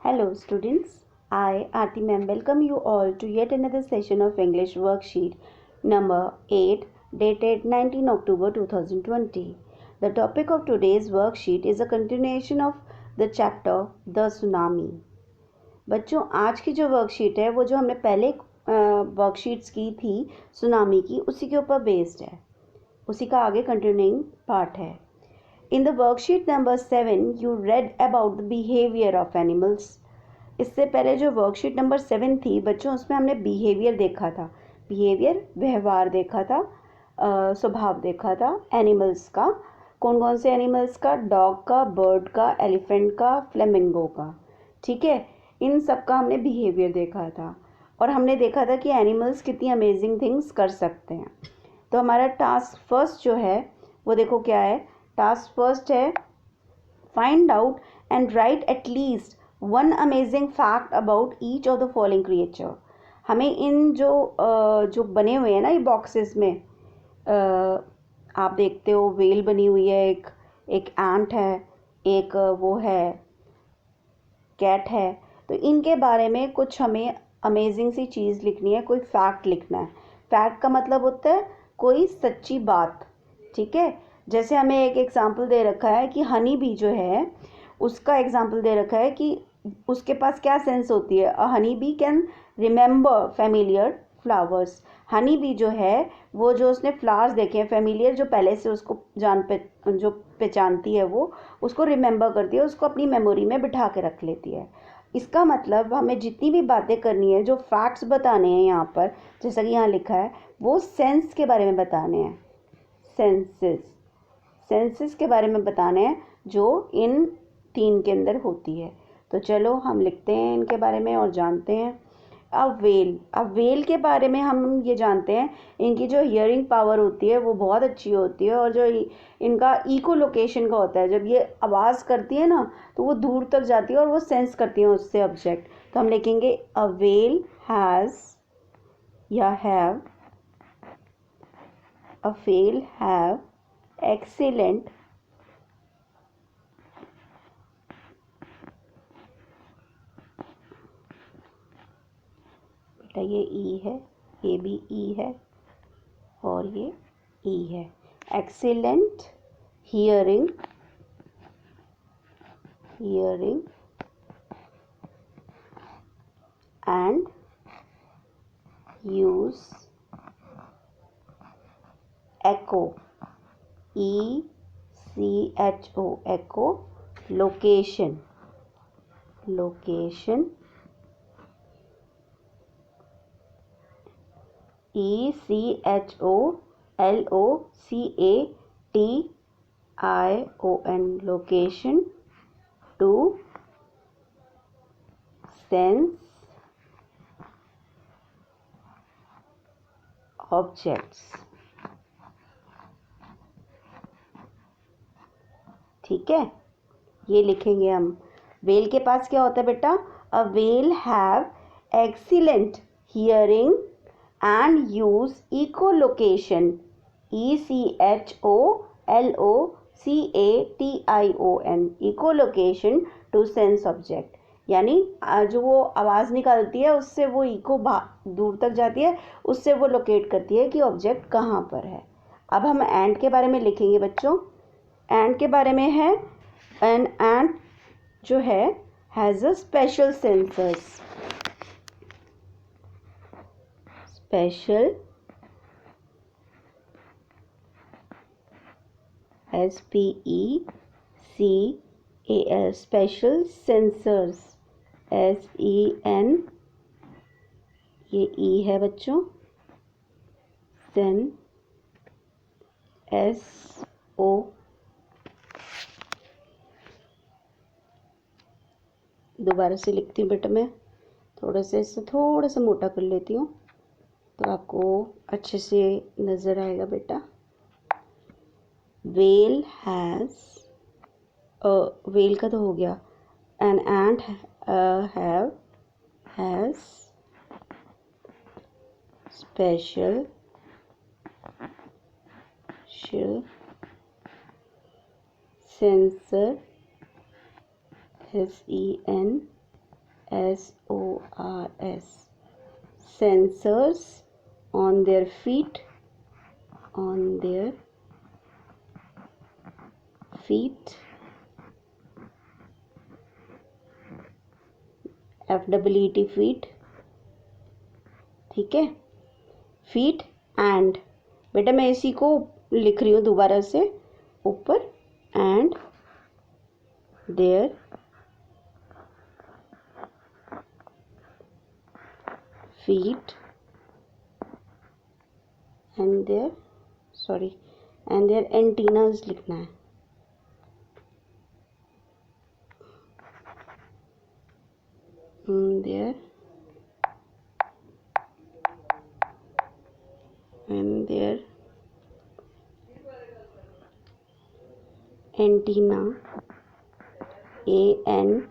Hello students, I Aarti ma'am welcome you all to yet another session of English worksheet number 8 dated 19 October 2020. The topic of today's worksheet is a continuation of the chapter The Tsunami. बच्चों आज की जो worksheet है वो जो हमने पहले worksheets की थी सुनामी की उसी के ऊपर बेस्ड है, उसी का आगे कंटिन्यूइंग पार्ट है. In the worksheet number 7 you read about the behavior of animals. इससे पहले जो वर्कशीट नंबर 7 थी बच्चों उसमें हमने बिहेवियर देखा था. बिहेवियर व्यवहार देखा था, स्वभाव देखा था एनिमल्स का. कौन कौन से एनिमल्स का? डॉग का, बर्ड का, एलिफेंट का, फ्लेमिंगो का. ठीक है, इन सब का हमने बिहेवियर देखा था और हमने देखा था कि एनिमल्स कितनी अमेजिंग थिंग्स कर सकते हैं. तो हमारा टास्क फर्स्ट जो है वो देखो क्या है. टास्क फर्स्ट है find out and right at least one amazing fact about each of the following creature. हमें इन जो बने हुए हैं ना ये बॉक्सेस में, आप देखते हो वेल बनी हुई है, एक एंट है, एक वो है कैट है. तो इनके बारे में कुछ हमें अमेजिंग सी चीज़ लिखनी है, कोई फैक्ट लिखना है. फैक्ट का मतलब होता है कोई सच्ची बात. ठीक है, जैसे हमें एक एग्जाम्पल दे रखा है कि हनी बी जो है उसका एग्जाम्पल दे रखा है कि उसके पास क्या सेंस होती है. A honey bee can remember familiar flowers. Honey bee जो है वो जो उसने फ्लावर्स देखे हैं फेमिलियर, जो पहले से उसको जो पहचानती है वो उसको रिमेंबर करती है, उसको अपनी मेमोरी में बिठा के रख लेती है. इसका मतलब हमें जितनी भी बातें करनी है, जो फैक्ट्स बताने हैं यहाँ पर, जैसा कि यहाँ लिखा है, वो सेंस के बारे में बताने हैं. सेंसेस के बारे में बताने हैं जो इन 3 के अंदर होती है. तो चलो हम लिखते हैं इनके बारे में और जानते हैं. अब वेल के बारे में हम ये जानते हैं इनकी जो हियरिंग पावर होती है वो बहुत अच्छी होती है और जो इनका इको लोकेशन का होता है, जब ये आवाज़ करती है ना तो वो दूर तक जाती है और वो सेंस करती है उससे ऑब्जेक्ट. तो हम लिखेंगे अ वेल हैज़ या have, a whale have excellent बेटा ये ई है, ये भी ई है और ये ई है. Excellent hearing and use echo, ECHO, echo, location, ECHOLOCATION, location, to sense objects. ठीक है, ये लिखेंगे हम. वेल के पास क्या होता है बेटा? A whale have excellent hearing and use echolocation, ECHOLOCATION, echolocation to sense object. यानी जो वो आवाज़ निकालती है उससे वो इको दूर तक जाती है, उससे वो लोकेट करती है कि ऑब्जेक्ट कहाँ पर है. अब हम एंट के बारे में लिखेंगे बच्चों. एंट के बारे में है, एन एंट जो है has a special sensors. Special SPECAL, special sensors, SEN, ये ई है बच्चों, सेन SO. दोबारा से लिखती हूँ बेटा, मैं थोड़ा सा इससे थोड़ा सा मोटा कर लेती हूँ तो आपको अच्छे से नज़र आएगा बेटा. वेल हैज़, वेल का तो हो गया. An ant has special sensor, SEN, SORS, sensors on their feet, FEET, ठीक है, फीट एंड, बेटा मैं इसी को लिख रही हूँ दोबारा से ऊपर, and their feet and their antennas लिखना है, their antenna, ANTENNAE,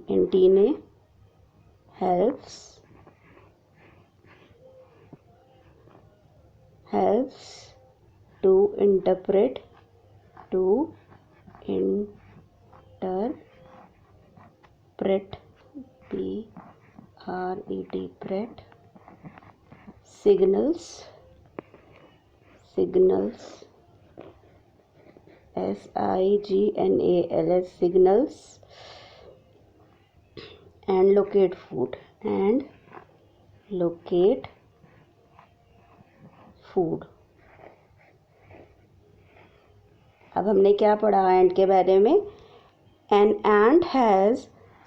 antennae helps to interpret signals, SIGNALS, signals, and locate food, अब हमने क्या पढ़ा एंट के बारे में? An ant has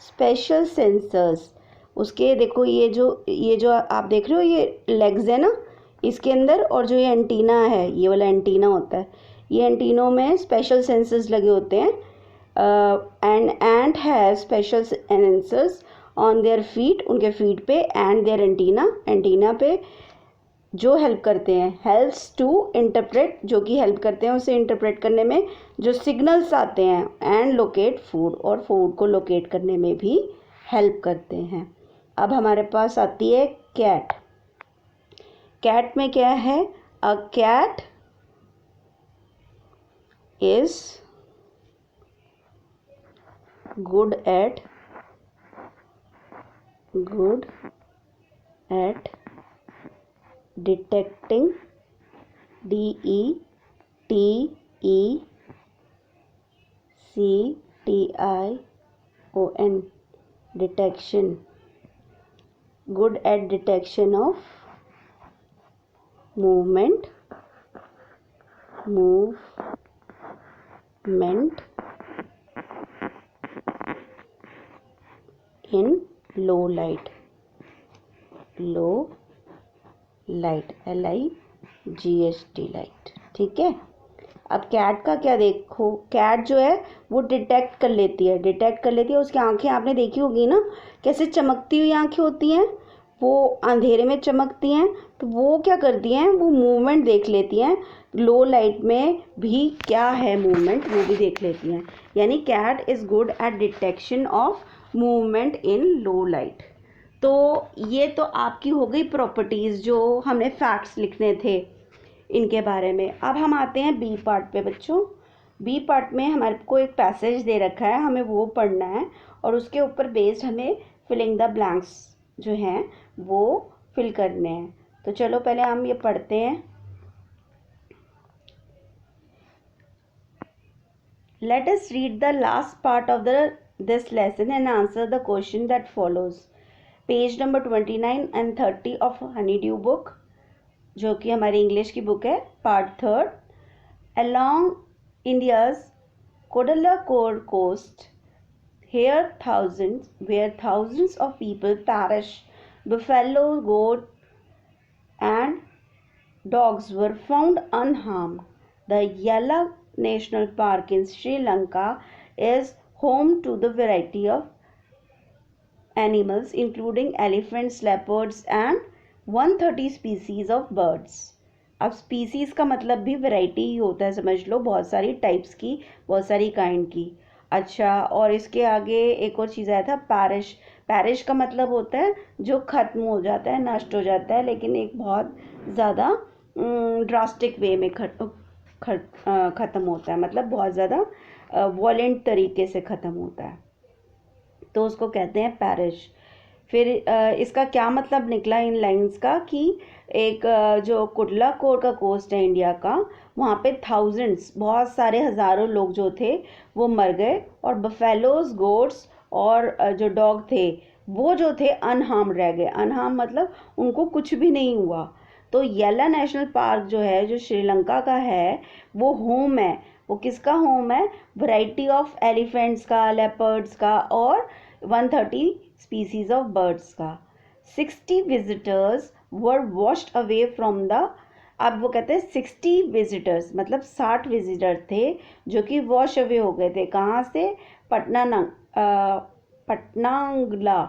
special sensors. उसके देखो ये जो आप देख रहे हो ये लेग्स है ना इसके अंदर, और जो ये एंटीना है ये वाला एंटीना होता है, ये एंटीनों में स्पेशल सेंसर्स लगे होते हैं। And ant has special sensors on their feet, उनके फीट पे, एंड देयर एंटीना पे, जो हेल्प करते हैं, हेल्प्स टू इंटरप्रेट, जो कि हेल्प करते हैं उसे इंटरप्रेट करने में, जो सिग्नल्स आते हैं, एंड लोकेट फूड, और फूड को लोकेट करने में भी हेल्प करते हैं। अब हमारे पास आती है कैट। कैट में क्या है? A cat is good at detecting, DETECTION, detection, good at detection of movement in low light, LIGHT, light, ठीक है। अब कैट का क्या देखो, कैट जो है वो डिटेक्ट कर लेती है, उसकी आंखें आपने देखी होगी ना, कैसे चमकती हुई आंखें होती हैं, वो अंधेरे में चमकती हैं, तो वो क्या करती हैं, वो मूवमेंट देख लेती हैं, लो लाइट में भी क्या है मूवमेंट वो भी देख लेती हैं। यानी cat is good at detection of movement in low light. तो ये तो आपकी हो गई प्रॉपर्टीज़, जो हमने फैक्ट्स लिखने थे इनके बारे में। अब हम आते हैं बी पार्ट पे बच्चों। बी पार्ट में हमारे को एक पैसेज दे रखा है, हमें वो पढ़ना है, और उसके ऊपर बेस्ड हमें फिलिंग द ब्लैंक्स जो हैं वो फिल करने हैं। तो चलो पहले हम ये पढ़ते हैं। Let us read the last part of this lesson and answer the question that follows. Page number 29 and 30 of Honeydew book, जो कि हमारी इंग्लिश की बुक है, पार्ट 3। अलॉन्ग इंडियाज कोडलाकोर coast here thousands of people perish, buffalo, goat and dogs were found unharmed. The Yala National Park in Sri Lanka is home to the variety of animals including elephants, leopards and 130 species of birds. अब species का मतलब भी variety ही होता है, समझ लो, बहुत सारी types की, बहुत सारी काइंड की। अच्छा, और इसके आगे एक और चीज़ आया था, पैरिश का मतलब होता है जो ख़त्म हो जाता है, नष्ट हो जाता है, लेकिन एक बहुत ज़्यादा ड्रास्टिक वे में ख़त्म होता है, मतलब बहुत ज़्यादा वॉलेंट तरीके से ख़त्म होता है, तो उसको कहते हैं पैरिश। फिर इसका क्या मतलब निकला इन लाइंस का कि एक जो कुडला कोर का कोस्ट है इंडिया का, वहाँ पे थाउजेंड्स, बहुत सारे हज़ारों लोग जो थे वो मर गए, और बफेलोज, गोट्स और जो डॉग थे वो जो थे अनहार्म रह गए। अनहार्म मतलब उनको कुछ भी नहीं हुआ। तो येला नेशनल पार्क जो है, जो श्रीलंका का है, वो होम है। वो किसका होम है? वैरायटी ऑफ एलिफेंट्स का, लेपर्ड्स का और 130 स्पीसीज ऑफ बर्ड्स का। 60 visitors were washed away from the, अब वो कहते हैं 60 विजिटर्स मतलब 60 विजिटर थे जो कि वॉश अवे हो गए थे। कहाँ से? पटनांगला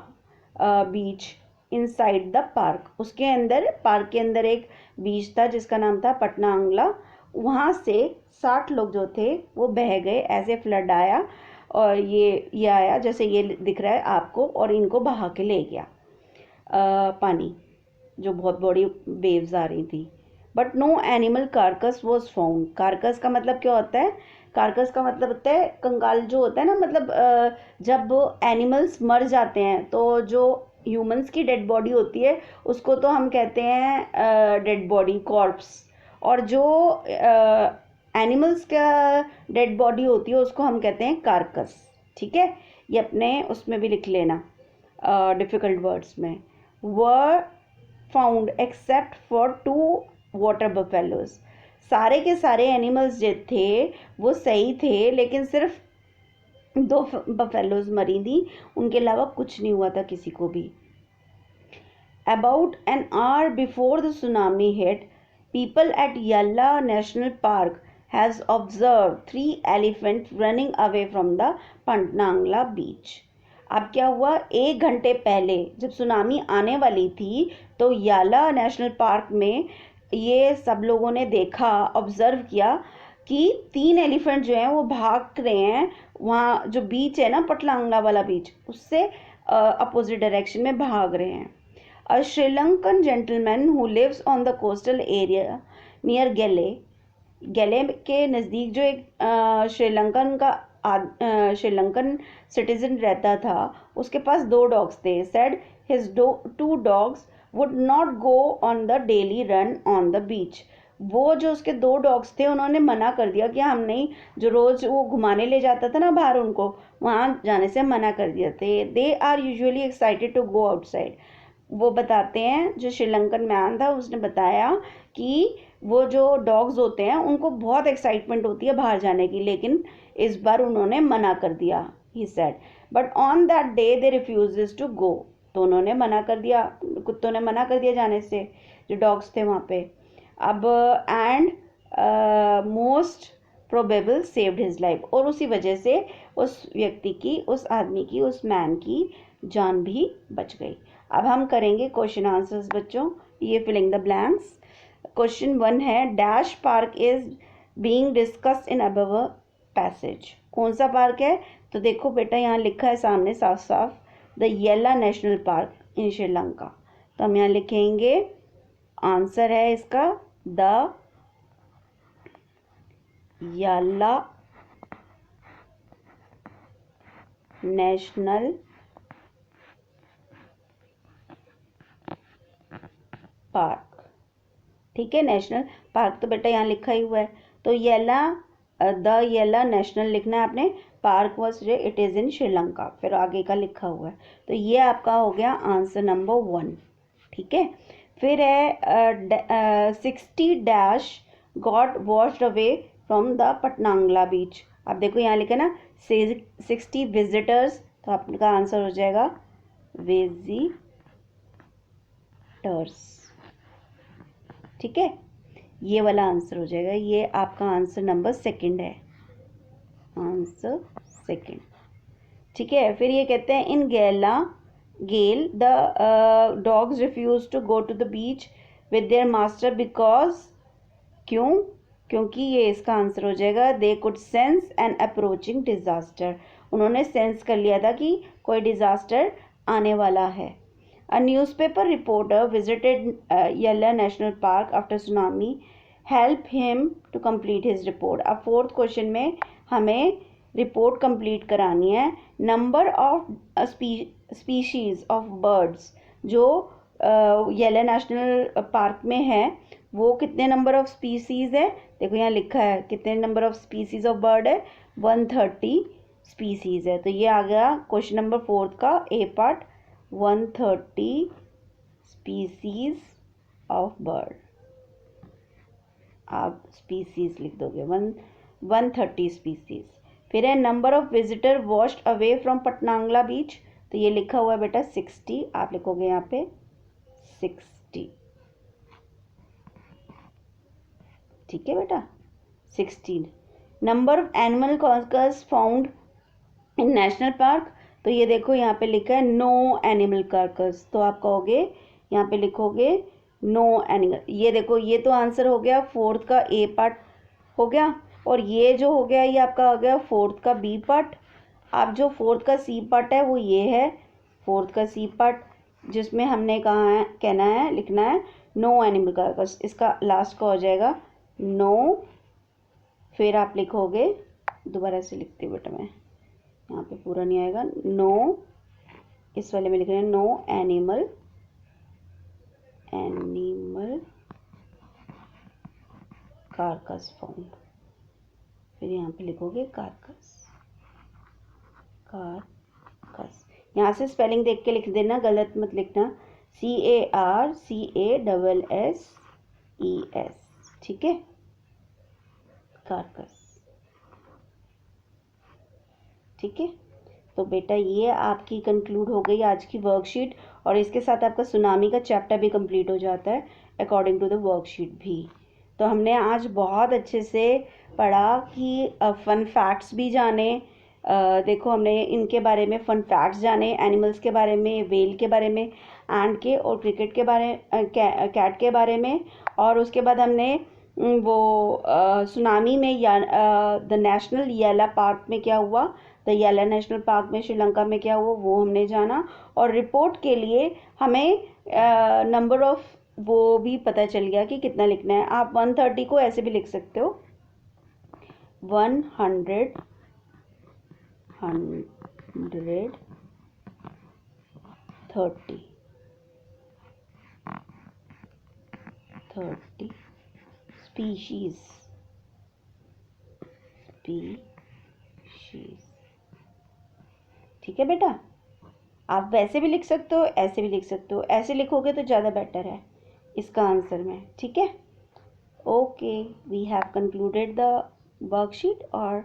बीच इनसाइड द पार्क। उसके अंदर, पार्क के अंदर एक बीच था जिसका नाम था पटनांगला। वहाँ से 60 लोग जो थे वो बह गए, ऐसे फ्लड आया, और ये आया जैसे ये दिख रहा है आपको, और इनको बहा के ले गया पानी, जो बहुत बड़ी वेव्स आ रही थी। But no animal carcass was found. Carcass का मतलब क्या होता है? कार्कस का मतलब होता है कंगाल जो होता है ना, मतलब जब एनिमल्स मर जाते हैं तो जो ह्यूमंस की डेड बॉडी होती है उसको तो हम कहते हैं डेड बॉडी, कॉर्प्स, और जो एनिमल्स का डेड बॉडी होती है उसको हम कहते हैं कार्कस। ठीक है, ये अपने उसमें भी लिख लेना डिफ़िकल्ट वर्ड्स में। Were found except for 2 water buffaloes. सारे के सारे एनिमल्स जो थे वो सही थे, लेकिन सिर्फ 2 बफेलोज मरी थी, उनके अलावा कुछ नहीं हुआ था किसी को भी। About an hour before the tsunami hit, people at Yalla National Park has observed 3 elephants running away from the Pantnangla beach. अब क्या हुआ? 1 घंटे पहले जब सुनामी आने वाली थी तो याला नेशनल पार्क में ये सब लोगों ने देखा, ऑब्जर्व किया कि 3 एलिफेंट जो हैं वो भाग रहे हैं। वहाँ जो बीच है ना, पटलांगला वाला बीच, उससे अपोजिट डायरेक्शन में भाग रहे हैं। A Sri Lankan gentleman who lives on the coastal area near गेले के नज़दीक जो एक श्रीलंकन सिटीजन रहता था, उसके पास 2 डॉग्स थे। said his 2 dogs would not go on the daily run on the beach. वो जो उसके 2 डॉग्स थे उन्होंने मना कर दिया कि हम नहीं, जो रोज़ वो घुमाने ले जाता था ना बाहर, उनको वहाँ जाने से मना कर दिया थे। They are usually excited to go outside. वो बताते हैं, जो श्रीलंकन मैन था उसने बताया कि वो जो डॉग्स होते हैं उनको बहुत एक्साइटमेंट होती है बाहर जाने की, लेकिन इस बार उन्होंने मना कर दिया। He said but on that day they refuses to go. तो उन्होंने मना कर दिया, कुत्तों ने मना कर दिया जाने से, जो डॉग्स थे वहाँ पे। अब and most probable saved his life, और उसी वजह से उस व्यक्ति की, उस आदमी की, उस मैन की जान भी बच गई। अब हम करेंगे क्वेश्चन आंसर्स बच्चों, ये फिलिंग द ब्लैंक्स। क्वेश्चन 1 है, dash park is being discussed in above passage. कौन सा पार्क है? तो देखो बेटा यहाँ लिखा है सामने साफ साफ, द येला नेशनल पार्क इन श्रीलंका। तो हम यहाँ लिखेंगे, आंसर है इसका द येला नेशनल पार्क। ठीक है, नेशनल पार्क तो बेटा यहाँ लिखा ही हुआ है, तो येला, द येला नेशनल लिखना है आपने, park was it is in Sri Lanka, फिर आगे का लिखा हुआ है। तो ये आपका हो गया आंसर नंबर 1। ठीक है, फिर है 60 dash got washed away from the पटनांगला बीच। अब देखो यहाँ लिखा ना 60 विजिटर्स, तो आपका आंसर हो जाएगा विजिटर्स। ठीक है, ये वाला आंसर हो जाएगा, ये आपका आंसर नंबर 2 है, आंसर 2। ठीक है, फिर ये कहते हैं in Galle the dogs refuse to go to the beach with their master because, क्यों? क्योंकि ये इसका आंसर हो जाएगा they could sense an approaching disaster. उन्होंने सेंस कर लिया था कि कोई डिजास्टर आने वाला है। A newspaper reporter visited Yella National Park after tsunami, help him to complete his report. अब 4th क्वेश्चन में हमें रिपोर्ट कंप्लीट करानी है। Number of species of birds जो येला नेशनल पार्क में है वो कितने नंबर ऑफ स्पीसीज़ है, देखो यहाँ लिखा है कितने number of species of bird है, 130 स्पीसीज़ है। तो ये आ गया क्वेश्चन नंबर 4 का a part, 130 species of bird. आप स्पीसीज़ लिख दोगे 130 स्पीसीज़। फिर है number of visitor washed away from पटनांगला बीच, तो ये लिखा हुआ है बेटा 60, आप लिखोगे यहाँ पे 60, ठीक है बेटा 16। Number of animal carcass found in national park, तो ये देखो यहाँ पे लिखा है नो एनिमल कार्कस, तो आप कहोगे यहाँ पे लिखोगे नो एनिमल। ये देखो ये तो आंसर हो गया 4th का ए पार्ट हो गया, और ये जो हो गया ये आपका हो गया 4th का बी पार्ट। अब जो 4th का सी पार्ट है वो ये है 4th का सी पार्ट, जिसमें हमने कहा है कहना है लिखना है नो एनिमल कार्कस, इसका लास्ट का हो जाएगा नो। फिर आप लिखोगे, दोबारा से लिखती हूँ बेटा मैं, यहाँ पे पूरा नहीं आएगा, नो, इस वाले में लिख रहे हैं नो एनिमल कार्कस फाउंड। फिर यहाँ पे लिखोगे कार्कस, यहाँ से स्पेलिंग देख के लिख देना, गलत मत लिखना, CARCASSES, ठीक है, कार्कस, ठीक है। तो बेटा ये आपकी कंक्लूड हो गई आज की वर्कशीट, और इसके साथ आपका सुनामी का चैप्टर भी कंप्लीट हो जाता है अकॉर्डिंग टू द वर्कशीट भी। तो हमने आज बहुत अच्छे से पढ़ा कि फन फैक्ट्स भी जाने, देखो हमने इनके बारे में फन फैक्ट्स जाने, एनिमल्स के बारे में, वेल के बारे में, एंड के, और क्रिकेट के बारे कैट के बारे में, और उसके बाद हमने वो सुनामी में द नेशनल येला पार्क में क्या हुआ, द येला नेशनल पार्क में श्रीलंका में क्या हुआ वो हमने जाना। और रिपोर्ट के लिए हमें नंबर ऑफ वो भी पता चल गया कि कितना लिखना है। आप 130 को ऐसे भी लिख सकते हो, 130 स्पीशीज, ठीक है बेटा। आप वैसे भी लिख सकते हो, ऐसे भी लिख सकते हो, ऐसे लिखोगे तो ज़्यादा बेटर है इसका आंसर में, ठीक है। Okay, we have concluded the worksheet, और